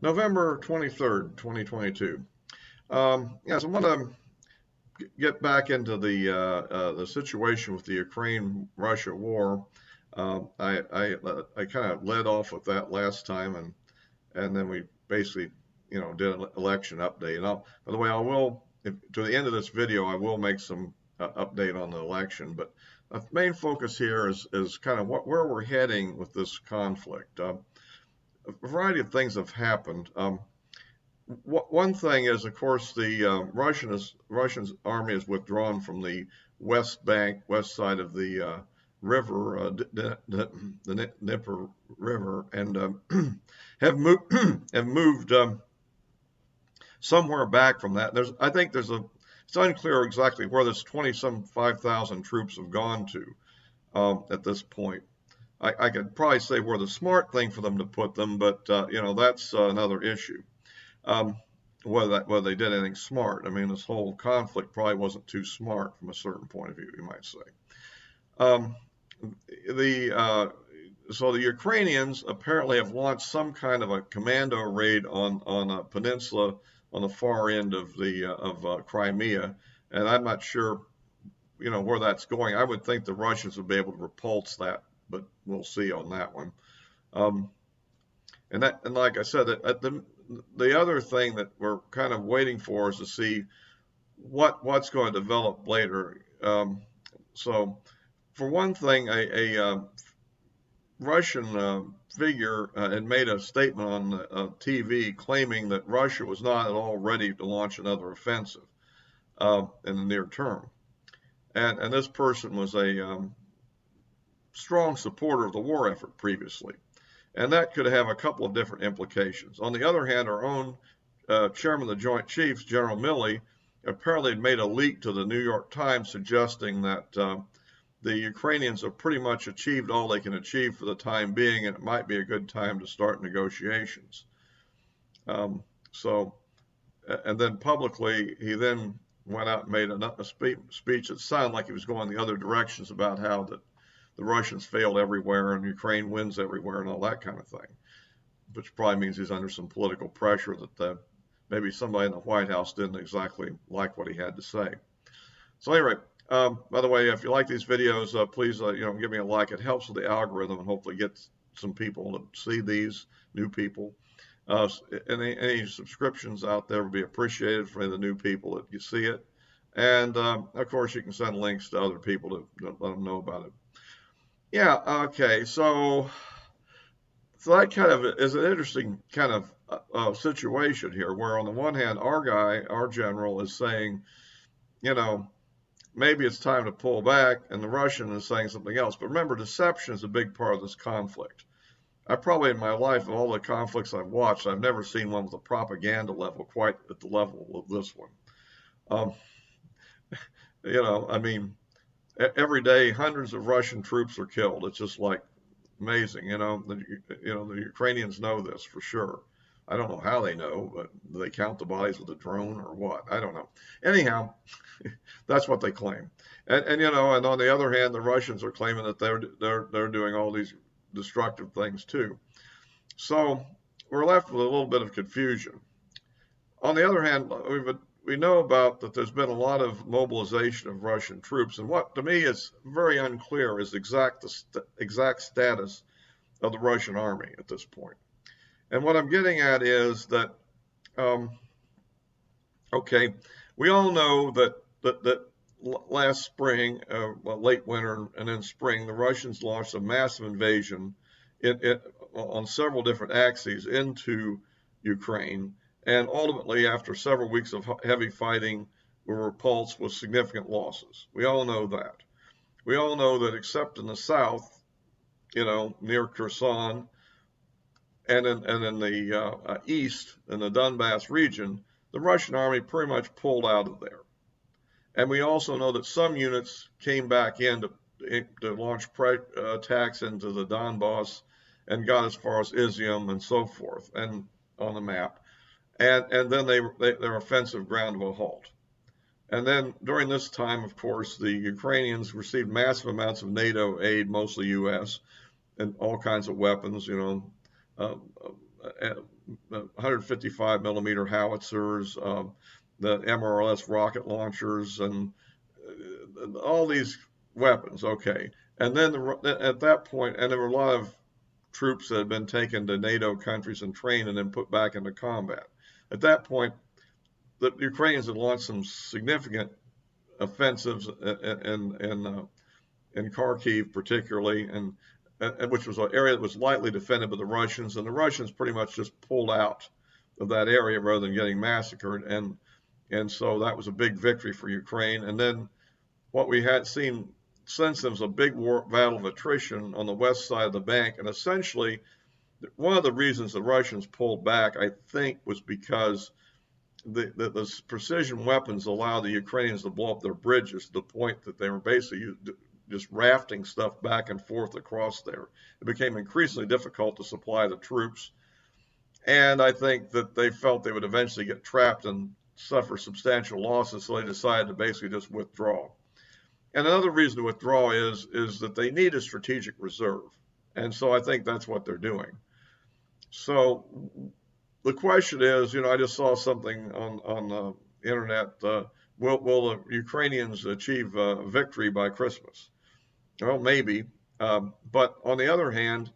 November 23rd, 2022. Yeah, so I want to get back into the situation with the Ukraine-Russia war. I kind of led off with that last time, and then we basically, did an election update. And by the way, to the end of this video, I will make some update on the election. But the main focus here is kind of where we're heading with this conflict. A variety of things have happened. One thing is, of course, the Russian army is withdrawn from the west bank, west side of the river, the Dnieper River, and have moved have moved somewhere back from that. I think it's unclear exactly where this 20-some 5,000 troops have gone to at this point. I could probably say where the smart thing for them to put them, but that's another issue. Whether they did anything smart. I mean, this whole conflict probably wasn't too smart from a certain point of view, you might say. Um, so the Ukrainians apparently have launched some kind of a commando raid on a peninsula on the far end of Crimea, and I'm not sure, where that's going. I would think the Russians would be able to repulse that, but we'll see on that one. And like I said, the other thing that we're kind of waiting for is to see what's going to develop later. So, for one thing, a Russian figure had made a statement on TV claiming that Russia was not at all ready to launch another offensive in the near term. And this person was a strong supporter of the war effort previously. And that could have a couple of different implications. On the other hand, our own chairman of the Joint Chiefs, General Milley, apparently had made a leak to the New York Times suggesting that the Ukrainians have pretty much achieved all they can achieve for the time being, and it might be a good time to start negotiations. And then publicly, he then went out and made a speech that sounded like he was going the other directions about how the Russians failed everywhere and Ukraine wins everywhere and all that kind of thing, which probably means he's under some political pressure that maybe somebody in the White House didn't exactly like what he had to say. So anyway, by the way, if you like these videos, please give me a like. It helps with the algorithm and hopefully get some people to see these new people. Any subscriptions out there would be appreciated for the new people that you see it. And of course, you can send links to other people to let them know about it. Yeah, okay, so that kind of is an interesting kind of situation here, where on the one hand, our general, is saying, maybe it's time to pull back, and the Russian is saying something else. But remember, deception is a big part of this conflict. I probably, in my life, of all the conflicts I've watched, I've never seen one with a propaganda level quite at the level of this one. I mean, every day hundreds of Russian troops are killed. It's just like amazing. The Ukrainians know this for sure. I don't know how they know, but do they count the bodies with a drone or what? I don't know. Anyhow, that's what they claim. And on the other hand, the Russians are claiming that they're doing all these destructive things too. So we're left with a little bit of confusion. On the other hand, we know about that there's been a lot of mobilization of Russian troops, and what to me is very unclear is the exact status of the Russian army at this point. And what I'm getting at is that, okay, we all know that last spring, late winter and then spring, the Russians launched a massive invasion on several different axes into Ukraine. And ultimately, after several weeks of heavy fighting, were repulsed with significant losses. We all know that. We all know that except in the south, near Kherson, and in the east, in the Donbass region, the Russian army pretty much pulled out of there. And we also know that some units came back in to launch attacks into the Donbass and got as far as Izium and so forth, and on the map. And then their offensive ground to a halt. And then during this time, of course, the Ukrainians received massive amounts of NATO aid, mostly U.S., and all kinds of weapons, 155 millimeter howitzers, the MRLS rocket launchers, and all these weapons. Okay, and then at that point, and there were a lot of troops that had been taken to NATO countries and trained and then put back into combat. At that point, the Ukrainians had launched some significant offensives in Kharkiv, particularly, and which was an area that was lightly defended by the Russians, and the Russians pretty much just pulled out of that area rather than getting massacred, and so that was a big victory for Ukraine. And then what we had seen since then was a big battle of attrition on the west side of the bank, and essentially one of the reasons the Russians pulled back, I think, was because the precision weapons allowed the Ukrainians to blow up their bridges to the point that they were basically just rafting stuff back and forth across there. It became increasingly difficult to supply the troops, and I think that they felt they would eventually get trapped and suffer substantial losses, so they decided to basically just withdraw. And another reason to withdraw is that they need a strategic reserve, and so I think that's what they're doing. So the question is, I just saw something on the internet. Will the Ukrainians achieve victory by Christmas? Well, maybe. But on the other hand,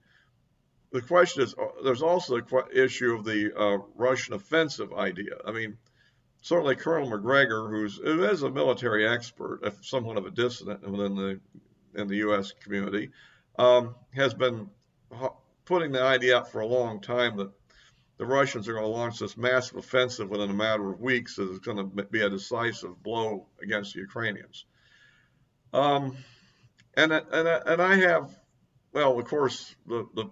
the question is, there's also the issue of the Russian offensive idea. I mean, certainly Colonel McGregor, who is a military expert, somewhat of a dissident within the U.S. community, has been putting the idea out for a long time that the Russians are going to launch this massive offensive within a matter of weeks that is going to be a decisive blow against the Ukrainians. And I have, well, of course, the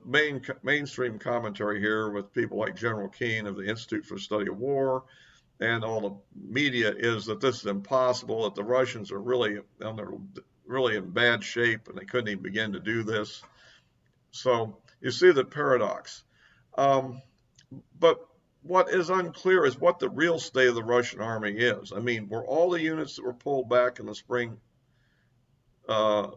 mainstream commentary here with people like General Keane of the Institute for the Study of War and all the media is that this is impossible, that the Russians are really in bad shape and they couldn't even begin to do this. So you see the paradox. But what is unclear is what the real state of the Russian army is. I mean, were all the units that were pulled back in the spring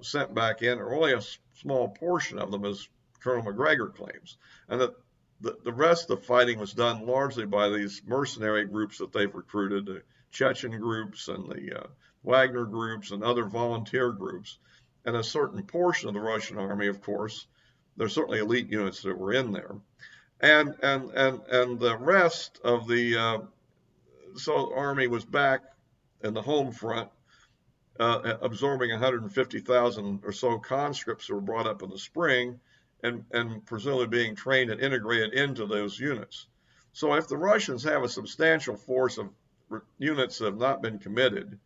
sent back in, or only a small portion of them, as Colonel McGregor claims, and that the rest of the fighting was done largely by these mercenary groups that they've recruited, the Chechen groups and the Wagner groups and other volunteer groups, and a certain portion of the Russian army, of course. There's certainly elite units that were in there. And the rest of the army was back in the home front, absorbing 150,000 or so conscripts who were brought up in the spring, and presumably being trained and integrated into those units. So if the Russians have a substantial force of units that have not been committed,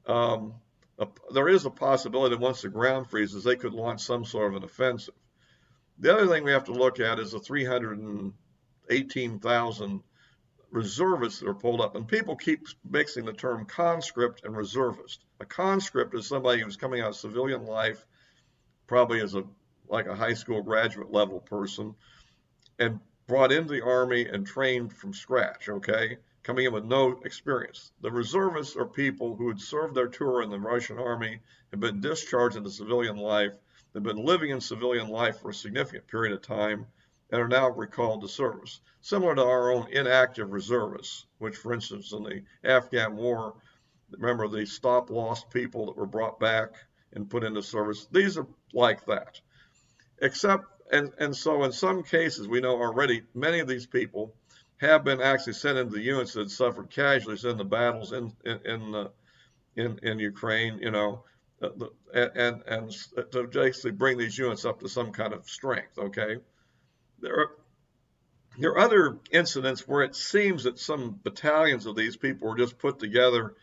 there is a possibility that once the ground freezes, they could launch some sort of an offensive. The other thing we have to look at is the 318,000 reservists that are pulled up. And people keep mixing the term conscript and reservist. A conscript is somebody who's coming out of civilian life, probably as like a high school graduate level person, and brought into the army and trained from scratch, okay? Coming in with no experience. The reservists are people who had served their tour in the Russian army, have been discharged into civilian life, they've been living in civilian life for a significant period of time, and are now recalled to service. Similar to our own inactive reservists, which, for instance, in the Afghan war, remember the stop-loss people that were brought back and put into service? These are like that. Except, and so in some cases, we know already many of these people have been actually sent into the units that had suffered casualties in the battles in Ukraine, and to basically bring these units up to some kind of strength, okay? There are other incidents where it seems that some battalions of these people were just put together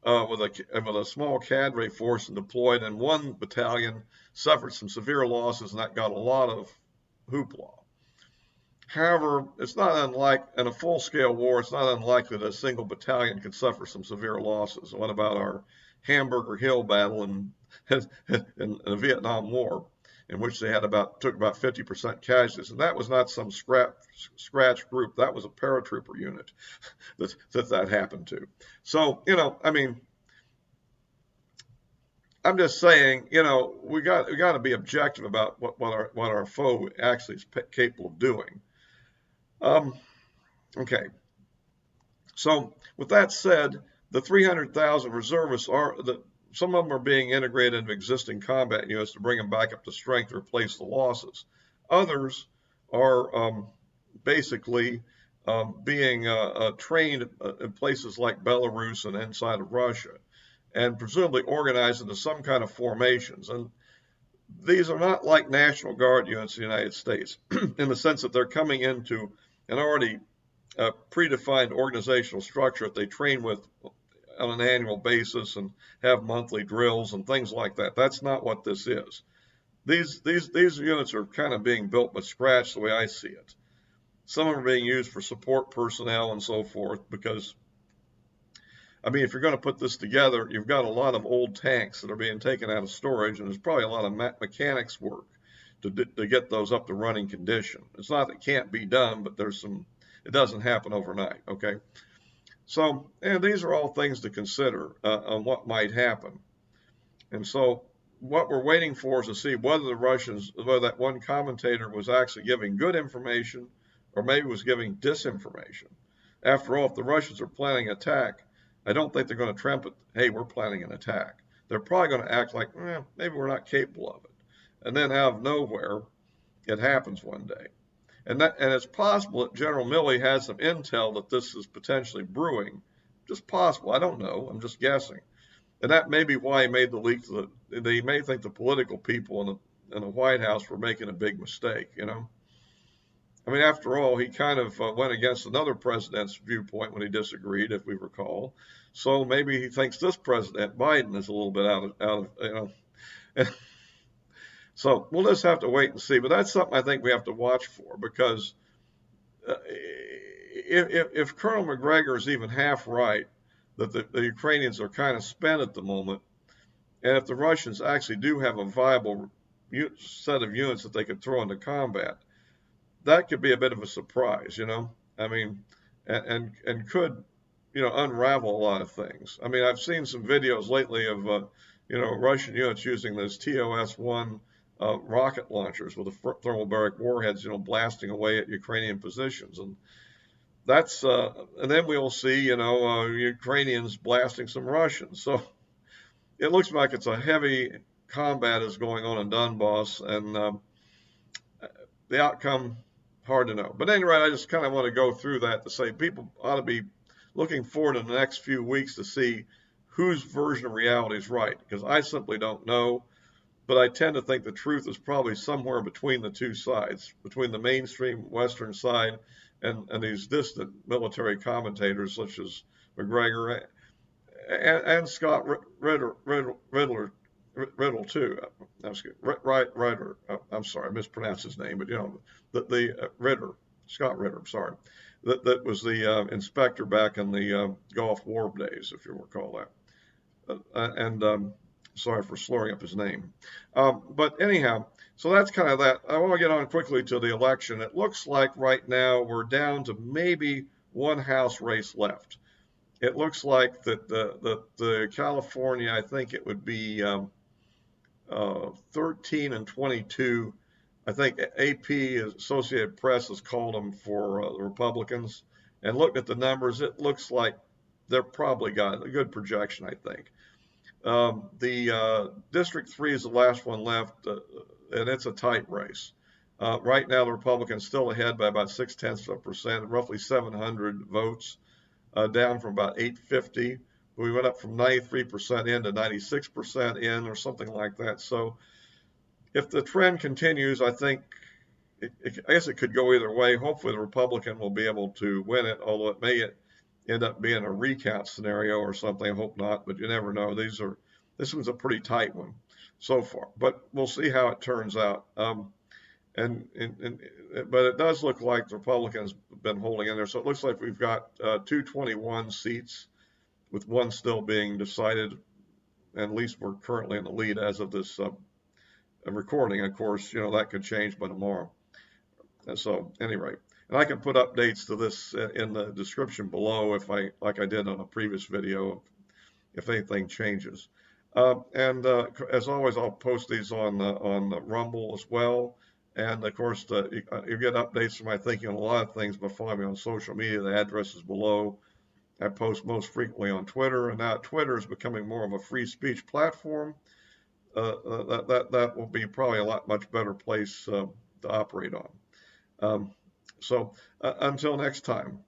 with a small cadre force and deployed, and one battalion suffered some severe losses, and that got a lot of hoopla. However, it's not unlike, in a full-scale war, it's not unlikely that a single battalion could suffer some severe losses. What about our Hamburger Hill battle in the Vietnam War, in which they took about 50% casualties, and that was not some scratch group. That was a paratrooper unit that happened to. So, I mean, I'm just saying, we got to be objective about what our foe actually is capable of doing. Um, okay, so with that said, the 300,000 reservists some of them are being integrated into existing combat units to bring them back up to strength to replace the losses. Others are basically being trained in places like Belarus and inside of Russia, and presumably organized into some kind of formations. And these are not like National Guard units in the United States in the sense that they're coming into an already predefined organizational structure that they train with on an annual basis and have monthly drills and things like that. That's not what this is. These units are kind of being built from scratch the way I see it. Some of them are being used for support personnel and so forth because, I mean, if you're going to put this together, you've got a lot of old tanks that are being taken out of storage, and there's probably a lot of mechanics work to get those up to running condition. It's not that it can't be done, but it doesn't happen overnight, okay? So, and these are all things to consider on what might happen. And so what we're waiting for is to see whether whether that one commentator was actually giving good information or maybe was giving disinformation. After all, if the Russians are planning an attack, I don't think they're going to trumpet, hey, we're planning an attack. They're probably going to act like, maybe we're not capable of it. And then out of nowhere, it happens one day. And it's possible that General Milley has some intel that this is potentially brewing. Just possible. I don't know. I'm just guessing. And that may be why he made the leak. They may think the political people in the White House were making a big mistake, you know. I mean, after all, he kind of went against another president's viewpoint when he disagreed, if we recall. So maybe he thinks this president, Biden, is a little bit out of you know. So we'll just have to wait and see. But that's something I think we have to watch for because if Colonel McGregor is even half right, that the Ukrainians are kind of spent at the moment, and if the Russians actually do have a viable set of units that they could throw into combat, that could be a bit of a surprise, you know. I mean, and could, you know, unravel a lot of things. I mean, I've seen some videos lately of, Russian units using those TOS-1 rocket launchers with the thermobaric warheads, you know, blasting away at Ukrainian positions, and and then we'll see, Ukrainians blasting some Russians. So it looks like it's a heavy combat is going on in Donbass, and the outcome hard to know. But anyway, I just kind of want to go through that to say people ought to be looking forward in the next few weeks to see whose version of reality is right, because I simply don't know. But I tend to think the truth is probably somewhere between the two sides, between the mainstream Western side and these distant military commentators such as McGregor and Scott Riddle too. Ritter. I'm sorry, I mispronounced his name, but the Ritter, Scott Ritter. Sorry, that was the inspector back in the Gulf War days, if you recall that. And sorry for slurring up his name. But anyhow, so that's kind of that. I want to get on quickly to the election. It looks like right now we're down to maybe one House race left. It looks like that the California, I think it would be 13 and 22. I think AP, Associated Press, has called them for the Republicans. And looking at the numbers, it looks like they're probably got a good projection, I think. The District 3 is the last one left, and it's a tight race. Right now, the Republicans still ahead by about 0.6%, roughly 700 votes, down from about 850. We went up from 93% in to 96% in, or something like that. So, if the trend continues, I think, I guess it could go either way. Hopefully, the Republican will be able to win it, although it may end up being a recount scenario or something. I hope not, but you never know. This one's a pretty tight one so far, but we'll see how it turns out. But it does look like the Republicans have been holding in there. So it looks like we've got 221 seats, with one still being decided. At least we're currently in the lead as of this recording. Of course, that could change by tomorrow. And so, anyway. And I can put updates to this in the description below like I did on a previous video, if anything changes. As always, I'll post these on Rumble as well. And of course, you get updates from my thinking on a lot of things by following me on social media. The address is below. I post most frequently on Twitter, and now Twitter is becoming more of a free speech platform. That will be probably a much better place to operate on. Um, so until next time.